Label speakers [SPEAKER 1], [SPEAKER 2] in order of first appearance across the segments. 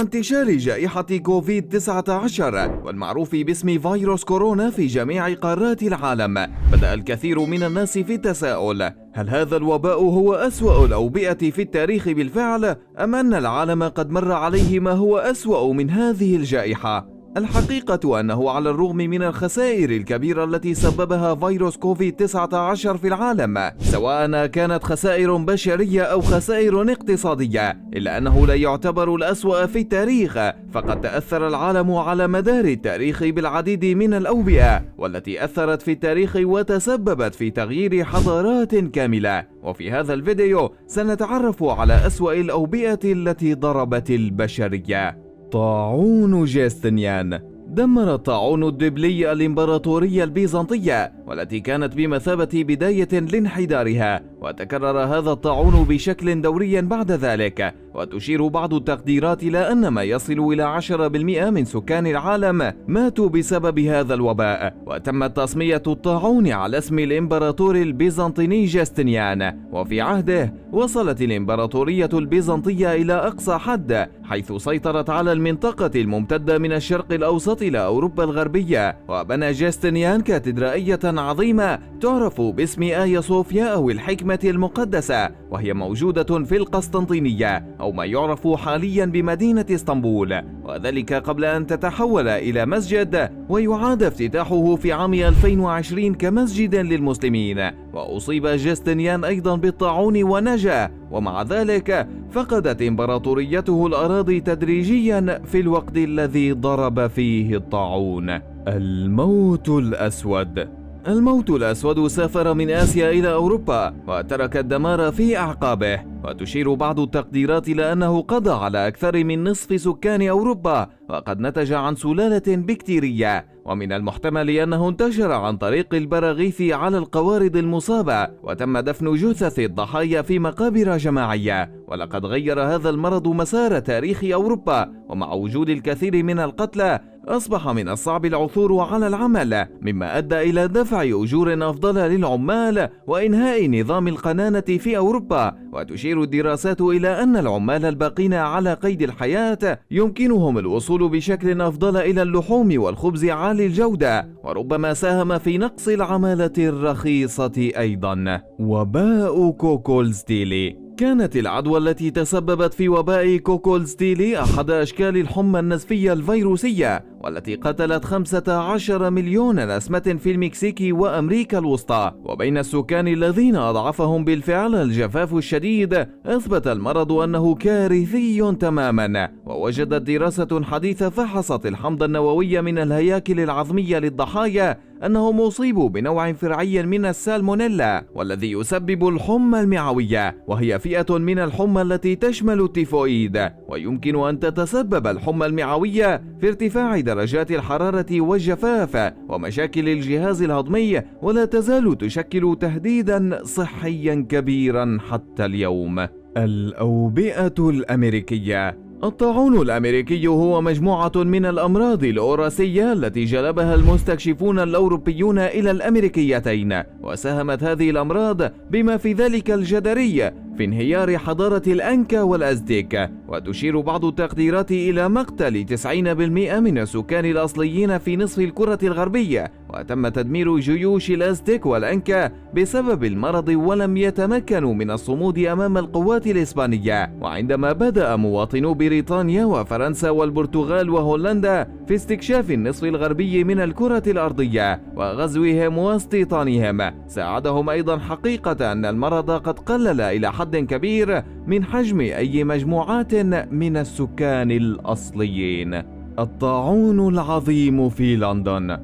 [SPEAKER 1] مع انتشار جائحة كوفيد-19 والمعروف باسم فيروس كورونا في جميع قارات العالم، بدأ الكثير من الناس في التساؤل: هل هذا الوباء هو أسوأ الأوبئة في التاريخ بالفعل؟ أم أن العالم قد مر عليه ما هو أسوأ من هذه الجائحة؟ الحقيقة أنه على الرغم من الخسائر الكبيرة التي سببها فيروس كوفيد-19 في العالم، سواء كانت خسائر بشرية أو خسائر اقتصادية، إلا أنه لا يعتبر الأسوأ في التاريخ، فقد تأثر العالم على مدار التاريخ بالعديد من الأوبئة والتي أثرت في التاريخ وتسببت في تغيير حضارات كاملة. وفي هذا الفيديو سنتعرف على أسوأ الأوبئة التي ضربت البشرية. طاعون جاستنيان. دمر الطاعون الدبلي الإمبراطورية البيزنطية، والتي كانت بمثابة بداية لانحدارها، وتكرر هذا الطاعون بشكل دوري بعد ذلك، وتشير بعض التقديرات إلى أن ما يصل إلى 10% من سكان العالم ماتوا بسبب هذا الوباء. وتمت تسمية الطاعون على اسم الإمبراطور البيزنطي جاستنيان، وفي عهده وصلت الإمبراطورية البيزنطية إلى أقصى حد، حيث سيطرت على المنطقة الممتدة من الشرق الأوسط إلى أوروبا الغربية. وبنى جاستنيان كاتدرائية عظيمة تعرف باسم آيا صوفيا أو الحكمة المقدسة، وهي موجودة في القسطنطينية أو ما يعرف حاليا بمدينة اسطنبول، وذلك قبل أن تتحول إلى مسجد ويعاد افتتاحه في عام 2020 كمسجد للمسلمين. وأصيب جاستنيان أيضا بالطاعون ونجا، ومع ذلك فقدت إمبراطوريته الأراضي تدريجيا في الوقت الذي ضرب فيه الطاعون. الموت الأسود. الموت الأسود سافر من آسيا إلى أوروبا وترك الدمار في أعقابه، وتشير بعض التقديرات إلى أنه قضى على أكثر من نصف سكان أوروبا، وقد نتج عن سلالة بكتيرية، ومن المحتمل أنه انتشر عن طريق البراغيث على القوارض المصابة، وتم دفن جثث الضحايا في مقابر جماعية. ولقد غير هذا المرض مسار تاريخ أوروبا، ومع وجود الكثير من القتلى أصبح من الصعب العثور على العمل، مما أدى إلى دفع أجور أفضل للعمال وإنهاء نظام القنانة في أوروبا. وتشير الدراسات إلى أن العمال الباقين على قيد الحياة يمكنهم الوصول بشكل أفضل إلى اللحوم والخبز عالي الجودة، وربما ساهم في نقص العمالة الرخيصة أيضا. وباء كوكولزتيلي. كانت العدوى التي تسببت في وباء كوكولزتيلي أحد أشكال الحمى النزفية الفيروسية، والتي قتلت 15 مليون نسمة في المكسيك وأمريكا الوسطى. وبين السكان الذين أضعفهم بالفعل الجفاف الشديد، أثبت المرض أنه كارثي تماما. ووجدت دراسة حديثة فحصت الحمض النووي من الهياكل العظمية للضحايا أنهم أصيبوا بنوع فرعي من السالمونيلا، والذي يسبب الحمى المعوية، وهي فئة من الحمى التي تشمل التيفوئيد. ويمكن أن تتسبب الحمى المعوية في ارتفاع درجات الحرارة والجفاف ومشاكل الجهاز الهضمي، ولا تزال تشكل تهديدا صحيا كبيرا حتى اليوم. الأوبئة الأمريكية. الطاعون الأمريكي هو مجموعة من الأمراض الوراثية التي جلبها المستكشفون الأوروبيون إلى الأمريكيتين، وساهمت هذه الأمراض بما في ذلك الجدري في انهيار حضارة الأنكا والأزتيك. وتشير بعض التقديرات إلى مقتل 90% من السكان الأصليين في نصف الكرة الغربية، وتم تدمير جيوش الأزتيك والأنكا بسبب المرض، ولم يتمكنوا من الصمود أمام القوات الإسبانية. وعندما بدأ مواطنو بريطانيا وفرنسا والبرتغال وهولندا في استكشاف النصف الغربي من الكرة الأرضية وغزوهم واستيطانهم، ساعدهم أيضا حقيقة أن المرض قد قلل إلى حد كبير من حجم أي مجموعات من السكان الأصليين. الطاعون العظيم في لندن.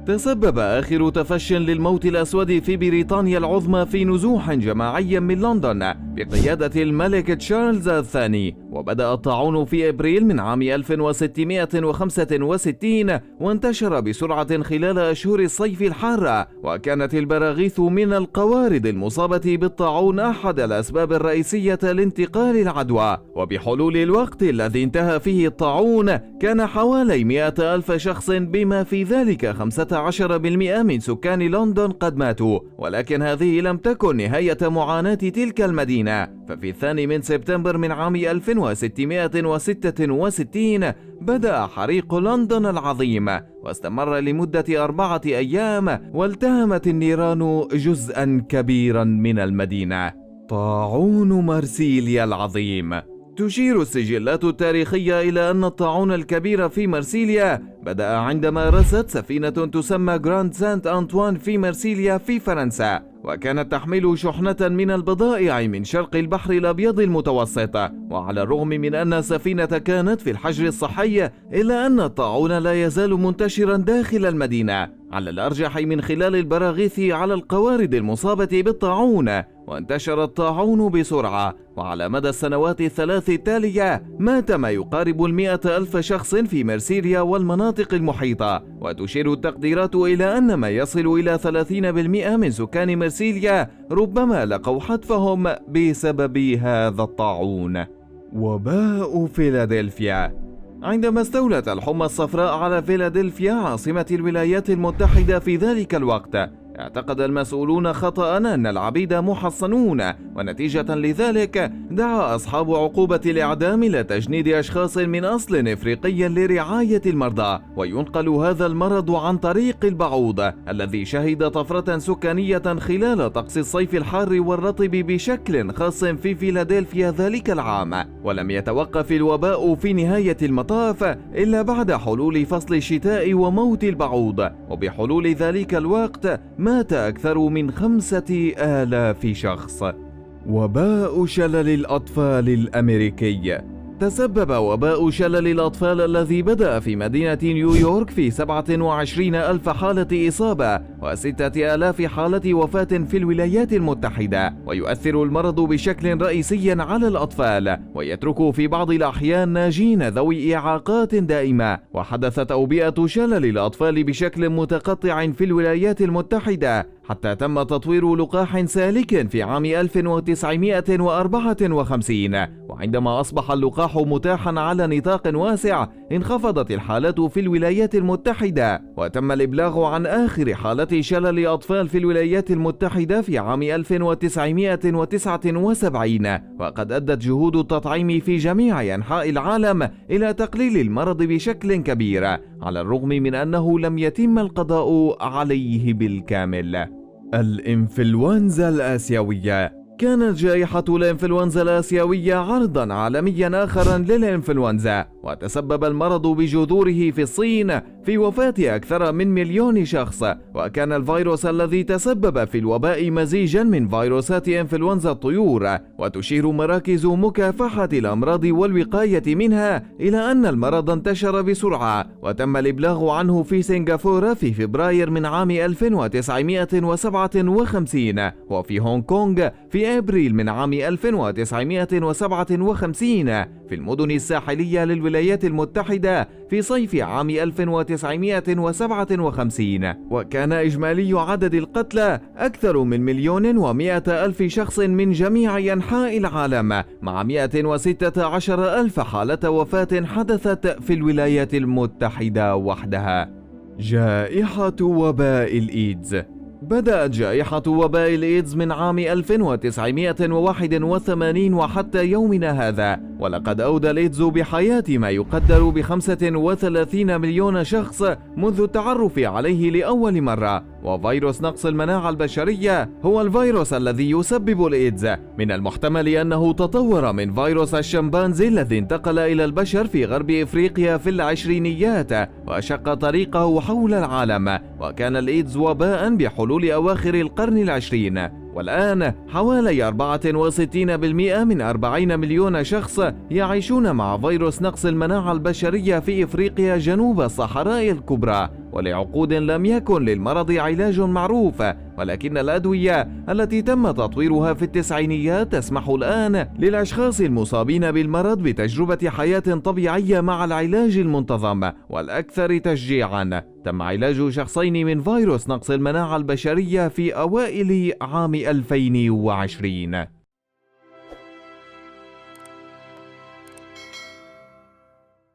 [SPEAKER 1] تسبب آخر تفش للموت الأسود في بريطانيا العظمى في نزوح جماعي من لندن بقيادة الملك تشارلز الثاني، وبدأ الطاعون في أبريل من عام 1665 وانتشر بسرعة خلال أشهر الصيف الحارة. وكانت البراغيث من القوارض المصابة بالطاعون أحد الأسباب الرئيسية لانتقال العدوى. وبحلول الوقت الذي انتهى فيه الطاعون كان حوالي 100,000 شخص بما في ذلك 15 15% من سكان لندن قد ماتوا، ولكن هذه لم تكن نهاية معاناة تلك المدينة. ففي 2 سبتمبر من عام 1666 بدأ حريق لندن العظيم، واستمر لمدة 4 أيام، والتهمت النيران جزءا كبيرا من المدينة. طاعون مرسيليا العظيم. تشير السجلات التاريخية إلى أن الطاعون الكبير في مرسيليا بدأ عندما رست سفينة تسمى جراند سانت أنطوان في مرسيليا في فرنسا، وكانت تحمل شحنة من البضائع من شرق البحر الأبيض المتوسط. وعلى الرغم من أن السفينة كانت في الحجر الصحي، إلا أن الطاعون لا يزال منتشرا داخل المدينة، على الأرجح من خلال البراغيث على القوارب المصابة بالطاعون. وانتشر الطاعون بسرعة، وعلى مدى السنوات الثلاث التالية مات ما يقارب 100,000 شخص في مرسيليا والمناطق المحيطة. وتشير التقديرات إلى أن ما يصل إلى 30% من سكان مرسيليا ربما لقوا حتفهم بسبب هذا الطاعون. وباء فيلادلفيا. عندما استولت الحمى الصفراء على فيلادلفيا عاصمة الولايات المتحدة في ذلك الوقت، اعتقد المسؤولون خطأ أن العبيد محصنون، ونتيجة لذلك دعا أصحاب عقوبة الإعدام إلى تجنيد أشخاص من أصل إفريقي لرعاية المرضى. وينقل هذا المرض عن طريق البعوض الذي شهد طفرة سكانية خلال طقس الصيف الحار والرطب بشكل خاص في فيلادلفيا ذلك العام. ولم يتوقف الوباء في نهاية المطاف إلا بعد حلول فصل الشتاء وموت البعوض، وبحلول ذلك الوقت مات أكثر من 5,000 شخص. وباء شلل الأطفال الأمريكي. تسبب وباء شلل الأطفال الذي بدأ في مدينة نيويورك في 27,000 حالة إصابة و6,000 حالة وفاة في الولايات المتحدة. ويؤثر المرض بشكل رئيسي على الأطفال، ويترك في بعض الأحيان ناجين ذوي إعاقات دائمة. وحدثت أوبئة شلل الأطفال بشكل متقطع في الولايات المتحدة، حتى تم تطوير لقاح سالك في عام 1954. وعندما أصبح اللقاح متاحا على نطاق واسع، انخفضت الحالات في الولايات المتحدة، وتم الإبلاغ عن آخر حالة شلل أطفال في الولايات المتحدة في عام 1979. وقد أدت جهود التطعيم في جميع أنحاء العالم إلى تقليل المرض بشكل كبير، على الرغم من أنه لم يتم القضاء عليه بالكامل. الإنفلونزا الآسيوية. كانت جائحة الإنفلونزا الآسيوية عرضا عالميا آخرا للإنفلونزا، وتسبب المرض بجذوره في الصين في وفاة أكثر من 1,000,000 شخص. وكان الفيروس الذي تسبب في الوباء مزيجا من فيروسات إنفلونزا الطيور. وتشير مراكز مكافحة الأمراض والوقاية منها إلى أن المرض انتشر بسرعة، وتم الإبلاغ عنه في سنغافورة في فبراير من عام 1957، وفي هونغ كونغ في أبريل من عام 1957، في المدن الساحلية للولايات المتحدة في صيف عام 1957. وكان إجمالي عدد القتلى أكثر من 1,100,000 شخص من جميع أنحاء العالم، مع 116,000 حالة وفاة حدثت في الولايات المتحدة وحدها. جائحة وباء الإيدز. بدأت جائحة وباء الإيدز من عام 1981 وحتى يومنا هذا، ولقد أودى الإيدز بحياة ما يقدر ب35 مليون شخص منذ التعرف عليه لأول مرة. وفيروس نقص المناعة البشرية هو الفيروس الذي يسبب الإيدز. من المحتمل أنه تطور من فيروس الشمبانزي الذي انتقل إلى البشر في غرب إفريقيا في العشرينيات وشق طريقه حول العالم. وكان الإيدز وباء بحلول أواخر القرن العشرين، والآن حوالي 64% من 40 مليون شخص يعيشون مع فيروس نقص المناعة البشرية في إفريقيا جنوب الصحراء الكبرى. ولعقود لم يكن للمرض علاج معروف، ولكن الأدوية التي تم تطويرها في التسعينيات تسمح الآن للأشخاص المصابين بالمرض بتجربة حياة طبيعية مع العلاج المنتظم والأكثر تشجيعا. تم علاج شخصين من فيروس نقص المناعة البشرية في أوائل عام 2020.